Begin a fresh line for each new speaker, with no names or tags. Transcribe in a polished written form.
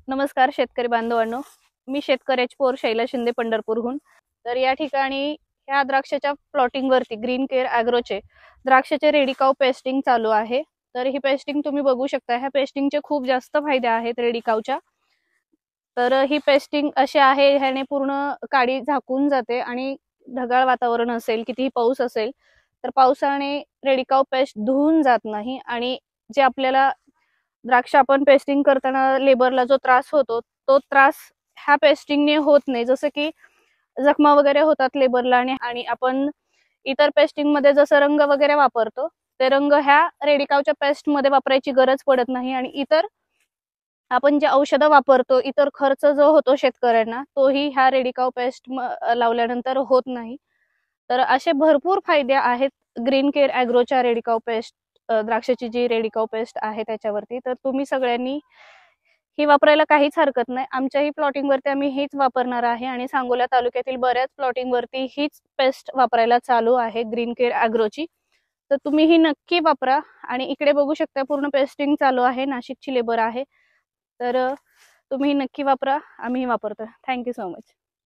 नमस्कार शेतकरी बांधवांनो, मी शेतकऱ्याची पोर शैला शिंदे पंढरपूरहून। तर या ठिकाणी ह्या द्राक्षाच्या प्लॉटिंग वरती ग्रीन केअर ॲग्रोचे द्राक्षाचे रेडिकाव पेस्टिंग चालू आहे। तर ही पेस्टिंग तुम्ही बघू शकता। ह्या पेस्टिंगचे खूप जास्त फायदे आहेत रेडिकावच्या। तर ही पेस्टिंग अशी आहे, ह्याने पूर्ण काडी झाकून जाते आणि ढगाळ वातावरण असेल, कितीही पाऊस असेल तर पावसाने रेडिकाव पेस्ट धुवून जात नाही आणि जे आपल्याला द्राक्ष आपण पेस्टिंग करताना लेबरला जो त्रास होतो तो त्रास ह्या पेस्टिंगने होत नाही। जसं की जखमा वगैरे होतात लेबरला आणि आपण इतर पेस्टिंग मध्ये जसं रंग वगैरे वापरतो ते रंग ह्या रेडिकावच्या पेस्ट मध्ये वापरायची गरज पडत नाही आणि इतर आपण जे औषधं वापरतो, इतर खर्च जो होतो शेतकऱ्यांना तोही ह्या रेडिकाव पेस्ट लावल्यानंतर होत नाही। तर असे भरपूर फायदे आहेत ग्रीन केअर ॲग्रोच्या रेडिकाव पेस्ट द्राक्षाची जी रेडिकाव पेस्ट आहे त्याच्यावरती। तर तुम्ही सगळ्यांनी ही वापरायला काहीच हरकत नाही। आमच्याही प्लॉटिंग वरती आम्ही हीच वापरणार आहे आणि सांगोला तालुक्यातील बऱ्याच प्लॉटिंग वरती हीच पेस्ट वापरायला चालू आहे ग्रीन केअर ॲग्रोची। तर तुम्ही ही नक्की वापरा आणि इकडे बघू शकता पूर्ण पेस्टिंग चालू आहे, नाशिकची लेबर आहे। तर तुम्ही नक्की वापरा, आम्ही वापरतो। Thank you so much.